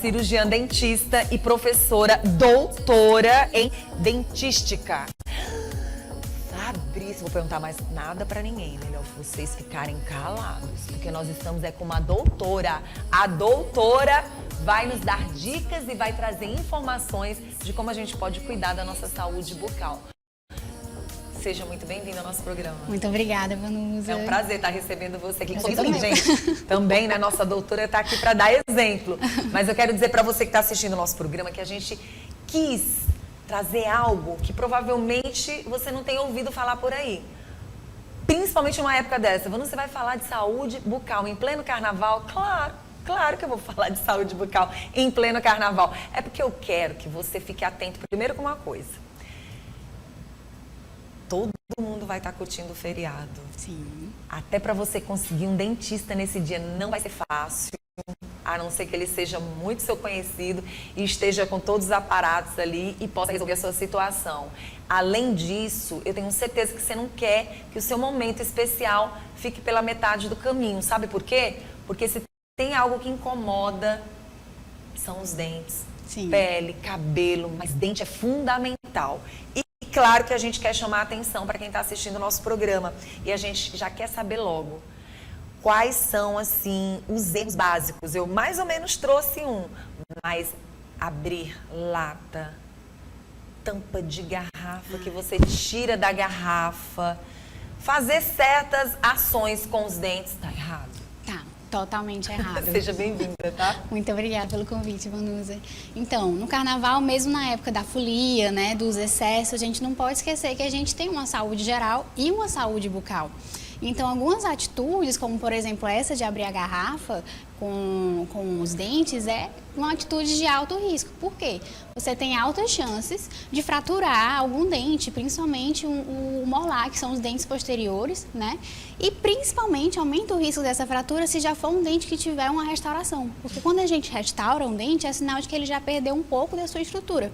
cirurgiã dentista e professora doutora em dentística. Fabrício, vou perguntar mais nada pra ninguém, melhor vocês ficarem calados, porque nós estamos com uma doutora. A doutora vai nos dar dicas e vai trazer informações de como a gente pode cuidar da nossa saúde bucal. Seja muito bem-vinda ao nosso programa. Muito obrigada, Vanusa. É um prazer estar recebendo você aqui. Também, gente, também, né? Nossa doutora está aqui para dar exemplo. Mas eu quero dizer para você que está assistindo o nosso programa que a gente quis trazer algo que provavelmente você não tem ouvido falar por aí. Principalmente numa época dessa. Você vai falar de saúde bucal em pleno carnaval? Claro que eu vou falar de saúde bucal em pleno carnaval. É porque eu quero que você fique atento primeiro com uma coisa. Todo mundo vai estar curtindo o feriado. Sim. Até para você conseguir um dentista nesse dia não vai ser fácil, a não ser que ele seja muito seu conhecido e esteja com todos os aparatos ali e possa resolver a sua situação. Além disso, eu tenho certeza que você não quer que o seu momento especial fique pela metade do caminho. Sabe por quê? Porque se tem algo que incomoda, são os dentes. Sim. Pele, cabelo, mas dente é fundamental. E claro que a gente quer chamar a atenção para quem está assistindo o nosso programa. E a gente já quer saber logo quais são, assim, os erros básicos. Eu mais ou menos trouxe um, mas abrir lata, tampa de garrafa que você tira da garrafa, fazer certas ações com os dentes, tá errado. Tá, totalmente errado. Seja bem-vinda, tá? Muito obrigada pelo convite, Vanusa. Então, no carnaval, mesmo na época da folia, né, dos excessos, a gente não pode esquecer que a gente tem uma saúde geral e uma saúde bucal. Então, algumas atitudes, como por exemplo essa de abrir a garrafa com os dentes, é uma atitude de alto risco. Por quê? Você tem altas chances de fraturar algum dente, principalmente o molar, que são os dentes posteriores, né? E principalmente aumenta o risco dessa fratura se já for um dente que tiver uma restauração. Porque quando a gente restaura um dente, é sinal de que ele já perdeu um pouco da sua estrutura.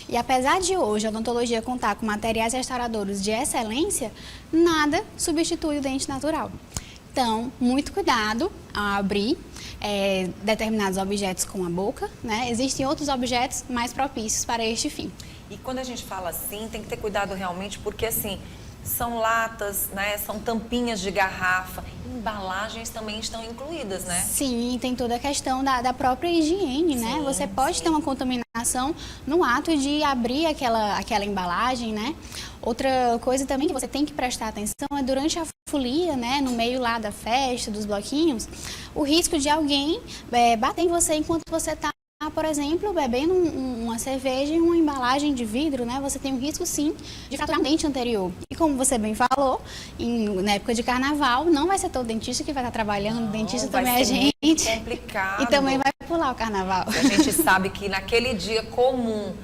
E apesar de hoje a odontologia contar com materiais restauradores de excelência, nada substitui o dente natural. Então, muito cuidado ao abrir determinados objetos com a boca, né? Existem outros objetos mais propícios para este fim. E quando a gente fala assim, tem que ter cuidado realmente, porque assim, são latas, né? São tampinhas de garrafa, embalagens também estão incluídas, né? Sim, tem toda a questão da própria higiene, né? Você pode ter uma contaminação no ato de abrir aquela embalagem, né? Outra coisa também que você tem que prestar atenção é durante a folia, né? No meio lá da festa, dos bloquinhos, o risco de alguém bater em você enquanto você está, por exemplo, bebendo uma cerveja em uma embalagem de vidro, né? Você tem um risco, sim, de fraturar um dente anterior. E como você bem falou, na época de carnaval, não vai ser todo dentista que vai estar trabalhando, o dentista também é gente. Muito complicado. E também vai pular o carnaval. A gente sabe que naquele dia comum,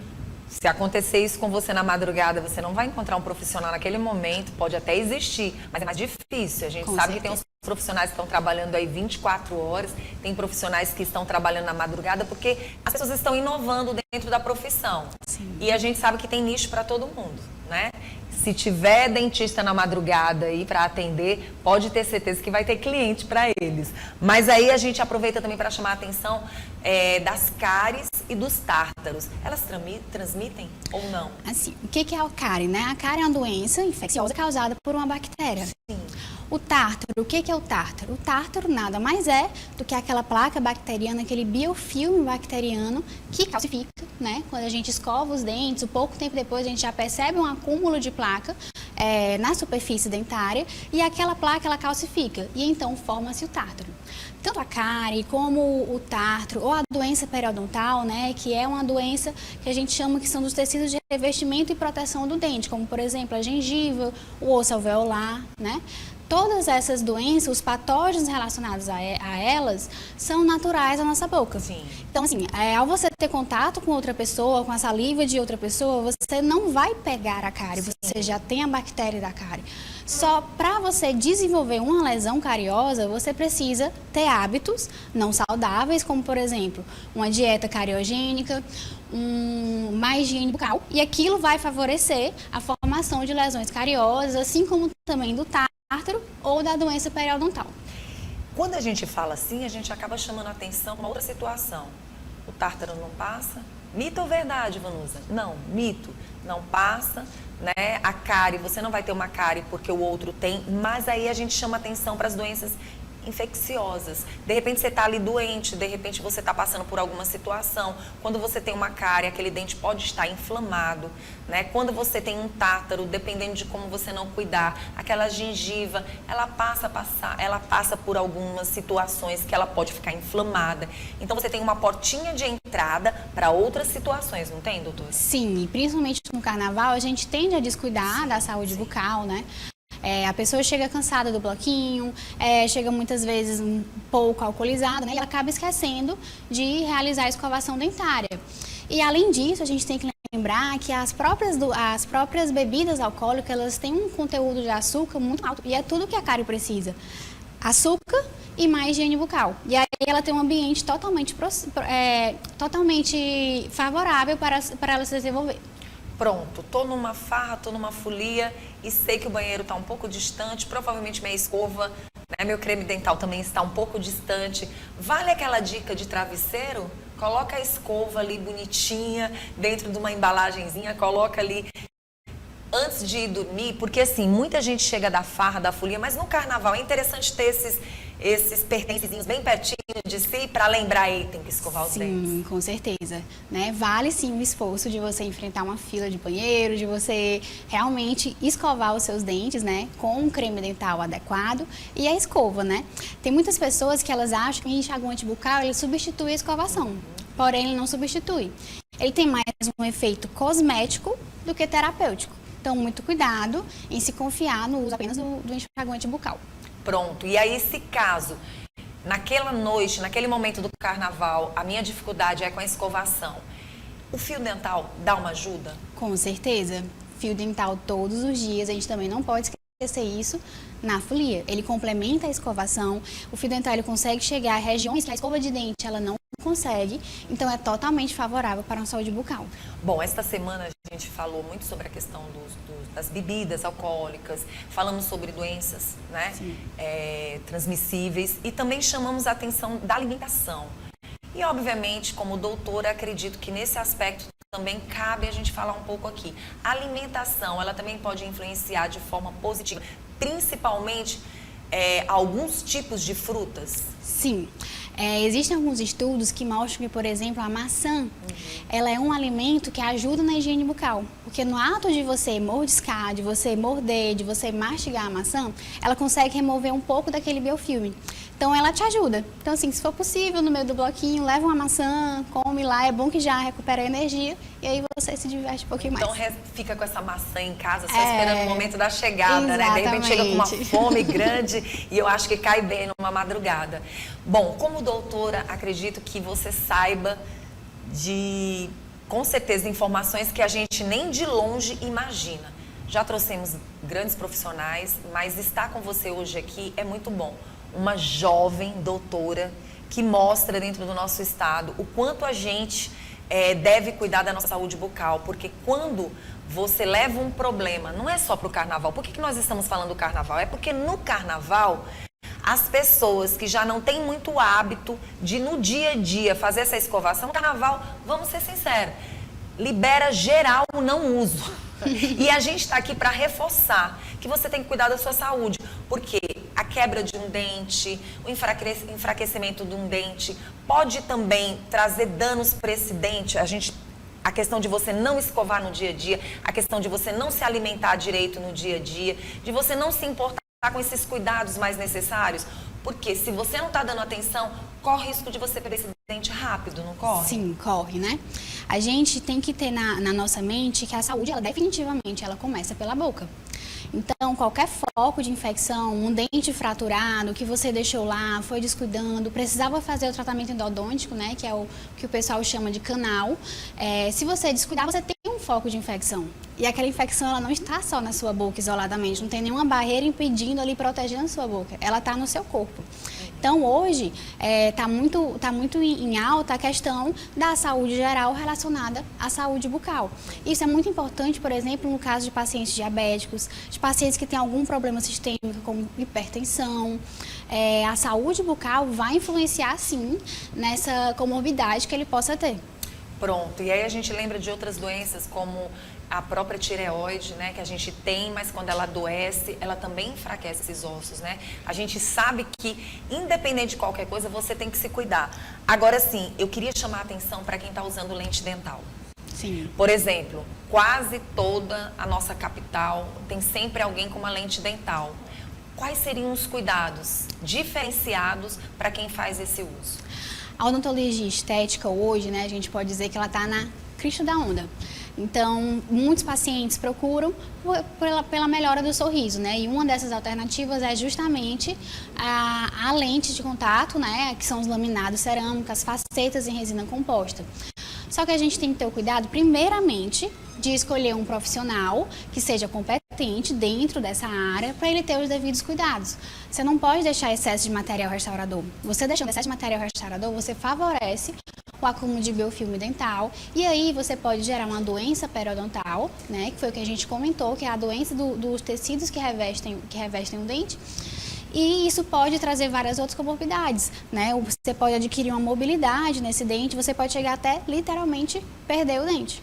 se acontecer isso com você na madrugada, você não vai encontrar um profissional naquele momento, pode até existir, mas é mais difícil. A gente sabe que tem uns profissionais que estão trabalhando aí 24 horas, tem profissionais que estão trabalhando na madrugada, porque as pessoas estão inovando dentro da profissão. Sim. E a gente sabe que tem nicho para todo mundo, né? Se tiver dentista na madrugada aí para atender, pode ter certeza que vai ter cliente para eles. Mas aí a gente aproveita também para chamar a atenção das cáries e dos tártaros. Elas transmitem ou não? Assim, o que é a cárie, né? A cárie é uma doença infecciosa causada por uma bactéria. Sim. O tártaro, o que é o tártaro? O tártaro nada mais é do que aquela placa bacteriana, aquele biofilme bacteriano que calcifica, né? Quando a gente escova os dentes, pouco tempo depois a gente já percebe um acúmulo de placa na superfície dentária e aquela placa ela calcifica e então forma-se o tártaro. Tanto a cárie como o tártaro ou a doença periodontal, né, que é uma doença que a gente chama que são dos tecidos de revestimento e proteção do dente, como por exemplo a gengiva, o osso alveolar, né? Todas essas doenças, os patógenos relacionados a elas, são naturais da nossa boca. Sim. Então, assim, ao você ter contato com outra pessoa, com a saliva de outra pessoa, você não vai pegar a cárie, você já tem a bactéria da cárie. Só para você desenvolver uma lesão cariosa, você precisa ter hábitos não saudáveis, como, por exemplo, uma dieta cariogênica, uma higiene bucal, e aquilo vai favorecer a formação de lesões cariosas, assim como também do tártaro ou da doença periodontal. Quando a gente fala assim, a gente acaba chamando a atenção para uma outra situação. o tártaro não passa? Mito ou verdade, Vanusa? Não, mito. Não passa, né? A cárie, você não vai ter uma cárie porque o outro tem, mas aí a gente chama atenção para as doenças infecciosas. De repente você está ali doente, de repente você está passando por alguma situação. Quando você tem uma cárie, aquele dente pode estar inflamado, né? Quando você tem um tártaro, dependendo de como você não cuidar, aquela gengiva, ela passa por algumas situações que ela pode ficar inflamada. Então você tem uma portinha de entrada para outras situações, não tem, doutora? Sim, e principalmente no carnaval a gente tende a descuidar da saúde bucal, né? A pessoa chega cansada do bloquinho, chega muitas vezes um pouco alcoolizada, né? E ela acaba esquecendo de realizar a escovação dentária. E além disso, a gente tem que lembrar que as próprias bebidas alcoólicas, elas têm um conteúdo de açúcar muito alto. E é tudo que a cárie precisa. Açúcar e mais higiene bucal. E aí ela tem um ambiente totalmente favorável para ela se desenvolver. Pronto, tô numa farra, tô numa folia e sei que o banheiro tá um pouco distante, provavelmente minha escova, né, meu creme dental também está um pouco distante. Vale aquela dica de travesseiro? Coloca a escova ali bonitinha, dentro de uma embalagenzinha, coloca ali antes de ir dormir, porque assim, muita gente chega da farra, da folia, mas no carnaval é interessante ter esses pertencezinhos bem pertinho de si para lembrar aí, tem que escovar os dentes. Sim, com certeza, né? Vale sim o esforço de você enfrentar uma fila de banheiro, de você realmente escovar os seus dentes, né? Com um creme dental adequado e a escova, né? Tem muitas pessoas que elas acham que o enxaguante bucal, ele substitui a escovação, porém ele não substitui. Ele tem mais um efeito cosmético do que terapêutico. Então, muito cuidado em se confiar no uso apenas do enxaguante bucal. Pronto. E aí, se caso, naquela noite, naquele momento do carnaval, a minha dificuldade é com a escovação, o fio dental dá uma ajuda? Com certeza. Fio dental todos os dias, a gente também não pode esquecer isso na folia. Ele complementa a escovação, o fio dental ele consegue chegar a regiões que a escova de dente ela não consegue, então é totalmente favorável para a saúde bucal. Bom, esta semana a gente falou muito sobre a questão das bebidas alcoólicas, falamos sobre doenças, né, transmissíveis e também chamamos a atenção da alimentação. E, obviamente, como doutora, acredito que nesse aspecto também cabe a gente falar um pouco aqui. A alimentação, ela também pode influenciar de forma positiva, principalmente alguns tipos de frutas? Sim. Existem alguns estudos que mostram que, por exemplo, a maçã, ela é um alimento que ajuda na higiene bucal. Porque no ato de você mordiscar, de você morder, de você mastigar a maçã, ela consegue remover um pouco daquele biofilme. Então, ela te ajuda. Então, assim, se for possível, no meio do bloquinho, leva uma maçã, come lá. É bom que já recupera a energia e aí você se diverte um pouquinho mais. Então, fica com essa maçã em casa, só esperando o momento da chegada, exatamente. né? De repente chega com uma fome grande e eu acho que cai bem numa madrugada. Bom, como doutora, acredito que você saiba com certeza, informações que a gente nem de longe imagina. Já trouxemos grandes profissionais, mas estar com você hoje aqui é muito bom. Uma jovem doutora que mostra dentro do nosso estado o quanto a gente deve cuidar da nossa saúde bucal, porque quando você leva um problema, não é só para o carnaval. Por que nós estamos falando do carnaval? É porque no carnaval, as pessoas que já não têm muito hábito de no dia a dia fazer essa escovação, no carnaval, vamos ser sinceros, libera geral o não uso. E a gente está aqui para reforçar que você tem que cuidar da sua saúde, porque a quebra de um dente, o enfraquecimento de um dente pode também trazer danos para esse dente. A questão de você não escovar no dia a dia, a questão de você não se alimentar direito no dia a dia, de você não se importar com esses cuidados mais necessários, porque se você não está dando atenção, corre risco de você perder esse dente rápido, não corre? Sim, corre, né? A gente tem que ter na nossa mente que a saúde, ela definitivamente, ela começa pela boca. Então, qualquer foco de infecção, um dente fraturado que você deixou lá, foi descuidando, precisava fazer o tratamento endodôntico, né, que é o que o pessoal chama de canal. Se você descuidar, você tem um foco de infecção. E aquela infecção, ela não está só na sua boca isoladamente, não tem nenhuma barreira impedindo ali, protegendo a sua boca. Ela está no seu corpo. Então, hoje, está muito em alta a questão da saúde geral relacionada à saúde bucal. Isso é muito importante, por exemplo, no caso de pacientes diabéticos, de pacientes que têm algum problema sistêmico, como hipertensão, a saúde bucal vai influenciar sim nessa comorbidade que ele possa ter. Pronto, e aí a gente lembra de outras doenças como a própria tireoide, né, que a gente tem, mas quando ela adoece, ela também enfraquece esses ossos, né? A gente sabe que, independente de qualquer coisa, você tem que se cuidar. Agora sim, eu queria chamar a atenção para quem está usando lente dental. Sim. Por exemplo, quase toda a nossa capital tem sempre alguém com uma lente dental. Quais seriam os cuidados diferenciados para quem faz esse uso? A odontologia estética hoje, né, a gente pode dizer que ela está na crista da onda. Então, muitos pacientes procuram pela melhora do sorriso, né? E uma dessas alternativas é justamente a lente de contato, né? Que são os laminados cerâmicos, facetas em resina composta. Só que a gente tem que ter o cuidado, primeiramente, de escolher um profissional que seja competente dentro dessa área para ele ter os devidos cuidados. Você não pode deixar excesso de material restaurador. Você deixando excesso de material restaurador, você favorece o acúmulo de biofilme dental e aí você pode gerar uma doença periodontal, né, que foi o que a gente comentou, que é a doença dos tecidos que revestem o dente. E isso pode trazer várias outras comorbidades, né? Você pode adquirir uma mobilidade nesse dente, você pode chegar até literalmente perder o dente.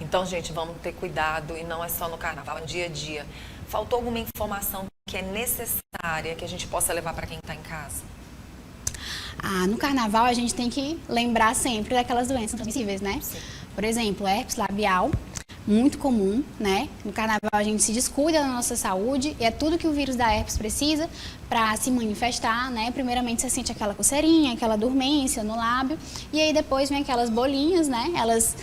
Então, gente, vamos ter cuidado e não é só no carnaval, é no dia a dia. Faltou alguma informação que é necessária que a gente possa levar para quem está em casa? No carnaval a gente tem que lembrar sempre daquelas doenças transmissíveis, né? Sim. Por exemplo, herpes labial, muito comum, né? No carnaval a gente se descuida da nossa saúde e é tudo que o vírus da herpes precisa para se manifestar, né? Primeiramente você sente aquela coceirinha, aquela dormência no lábio e aí depois vem aquelas bolinhas, né? Elas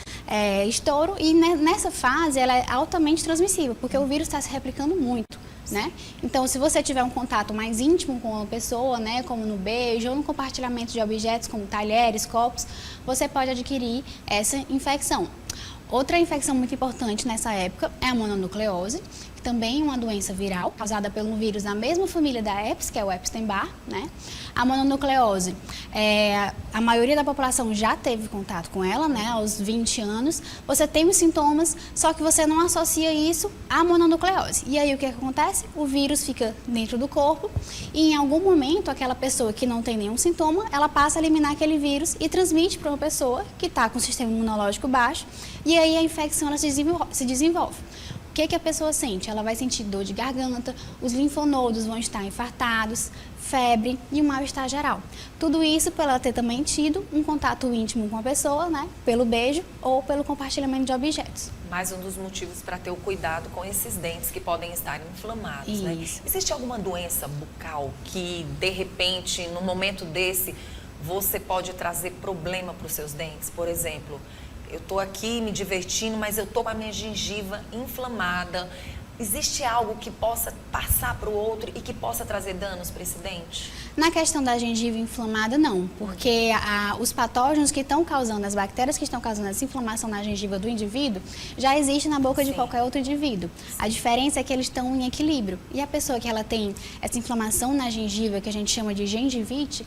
estouram e nessa fase ela é altamente transmissível porque o vírus está se replicando muito, né? Então, se você tiver um contato mais íntimo com uma pessoa, né, como no beijo ou no compartilhamento de objetos como talheres, copos, você pode adquirir essa infecção. Outra infecção muito importante nessa época é a mononucleose, que também é uma doença viral causada por um vírus da mesma família da herpes, que é o Epstein-Barr, né? A mononucleose, a maioria da população já teve contato com ela, né, aos 20 anos. Você tem os sintomas, só que você não associa isso à mononucleose. E aí o que acontece? O vírus fica dentro do corpo e em algum momento aquela pessoa que não tem nenhum sintoma, ela passa a eliminar aquele vírus e transmite para uma pessoa que está com o sistema imunológico baixo e aí a infecção ela se desenvolve. O que a pessoa sente? Ela vai sentir dor de garganta, os linfonodos vão estar infartados, febre e um mal-estar geral. Tudo isso por ela ter também tido um contato íntimo com a pessoa, né? Pelo beijo ou pelo compartilhamento de objetos. Mais um dos motivos para ter o cuidado com esses dentes que podem estar inflamados, né? Existe alguma doença bucal que, de repente, no momento desse, você pode trazer problema para os seus dentes? Por exemplo, eu estou aqui me divertindo, mas eu estou com a minha gengiva inflamada. Existe algo que possa passar para o outro e que possa trazer danos para esse dente? Na questão da gengiva inflamada, não, porque os patógenos que estão causando, as bactérias que estão causando essa inflamação na gengiva do indivíduo, já existem na boca de qualquer outro indivíduo. A diferença é que eles estão em equilíbrio. E a pessoa que ela tem essa inflamação na gengiva, que a gente chama de gengivite,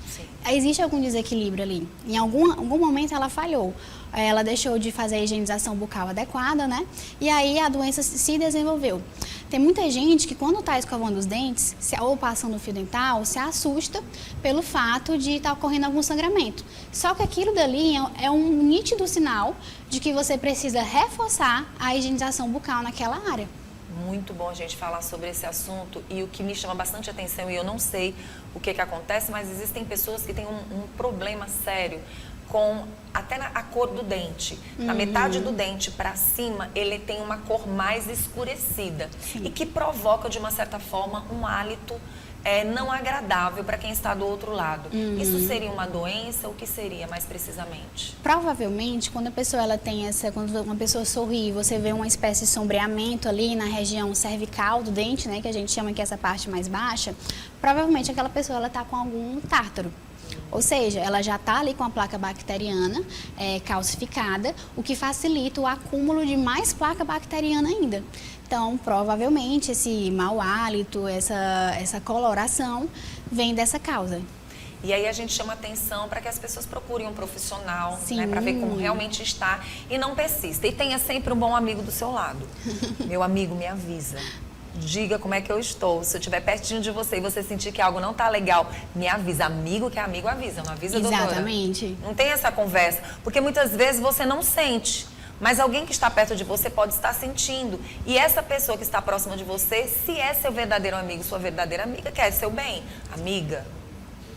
existe algum desequilíbrio ali. Em algum momento ela falhou. Ela deixou de fazer a higienização bucal adequada, né? E aí a doença se desenvolveu. Tem muita gente que quando está escovando os dentes, ou passando o fio dental, se assusta pelo fato de estar ocorrendo algum sangramento. Só que aquilo dali é um nítido sinal de que você precisa reforçar a higienização bucal naquela área. Muito bom a gente falar sobre esse assunto e o que me chama bastante atenção, e eu não sei o que acontece, mas existem pessoas que têm um problema sério com até a cor do dente. Na metade do dente para cima, ele tem uma cor mais escurecida. Sim. E que provoca, de uma certa forma, um hálito não agradável para quem está do outro lado. Isso seria uma doença? O que seria, mais precisamente? Provavelmente, quando a pessoa quando uma pessoa sorri, você vê uma espécie de sombreamento ali na região cervical do dente, né, que a gente chama que é essa parte mais baixa, provavelmente aquela pessoa ela está com algum tártaro. Ou seja, ela já está ali com a placa bacteriana calcificada, o que facilita o acúmulo de mais placa bacteriana ainda. Então, provavelmente, esse mau hálito, essa coloração, vem dessa causa. E aí a gente chama atenção para que as pessoas procurem um profissional, né, para ver como realmente está e não persista. E tenha sempre um bom amigo do seu lado. Meu amigo, me avisa. diga como é que eu estou. Se eu estiver pertinho de você e você sentir que algo não tá legal, me avisa. Amigo que é amigo avisa, não avisa, doutora? Exatamente. Não tem essa conversa. Porque muitas vezes você não sente, mas alguém que está perto de você pode estar sentindo. E essa pessoa que está próxima de você, se é seu verdadeiro amigo, sua verdadeira amiga, quer seu bem. Amiga,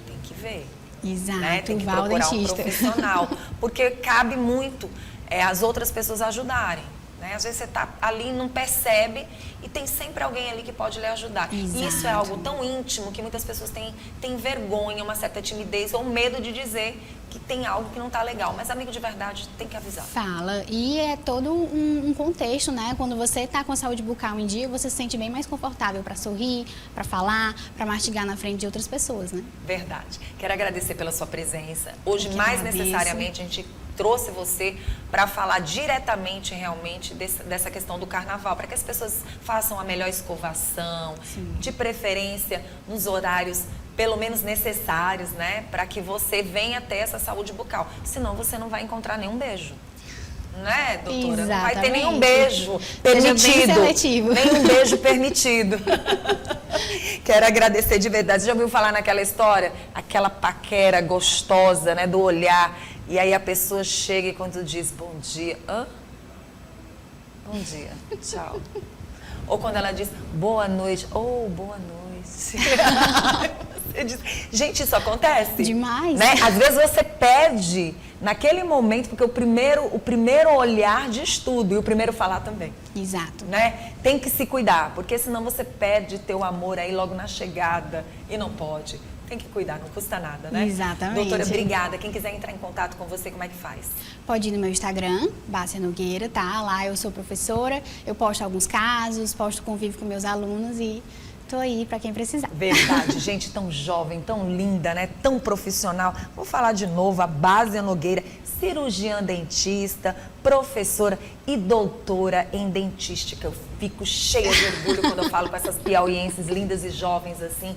tem que ver. Exato, Né? Tem que vá ao procurar um dentista. profissional. Porque cabe muito as outras pessoas ajudarem. Né? Às vezes você está ali e não percebe e tem sempre alguém ali que pode lhe ajudar. Exato. E isso é algo tão íntimo que muitas pessoas têm vergonha, uma certa timidez ou medo de dizer que tem algo que não está legal. Mas amigo de verdade tem que avisar. Fala. E é todo um contexto, né? Quando você está com a saúde bucal em dia, você se sente bem mais confortável para sorrir, para falar, para mastigar na frente de outras pessoas, né? Verdade. Quero agradecer pela sua presença. Hoje, Eu que mais agradeço. necessariamente, a gente trouxe você para falar diretamente, realmente, dessa questão do carnaval, para que as pessoas façam a melhor escovação, Sim. de preferência nos horários pelo menos necessários, né? Para que você venha ter essa saúde bucal. Senão você não vai encontrar nenhum beijo. Né, doutora? Não vai ter nenhum beijo permitido. Seja bem seletivo. Nenhum beijo permitido. Quero agradecer de verdade. Você já ouviu falar naquela história? Aquela paquera gostosa, né? Do olhar. E aí a pessoa chega e quando diz bom dia, hã? Bom dia, tchau. Ou quando ela diz boa noite, boa noite. Você diz, gente, isso acontece? Demais. Né? Às vezes você perde naquele momento, porque o primeiro olhar diz tudo e o primeiro falar também. Exato. Né? Tem que se cuidar, porque senão você perde teu amor aí logo na chegada e não pode. Tem que cuidar, não custa nada, né? Exatamente. Doutora, obrigada. Quem quiser entrar em contato com você, como é que faz? Pode ir no meu Instagram, Bárcia Nogueira, tá? Lá eu sou professora, eu posto alguns casos, posto convívio com meus alunos e tô aí para quem precisar. Verdade, gente tão jovem, tão linda, né? Tão profissional. Vou falar de novo, a Bárcia Nogueira, cirurgiã dentista, professora e doutora em dentística. Eu fico cheia de orgulho quando eu falo com essas piauienses lindas e jovens assim.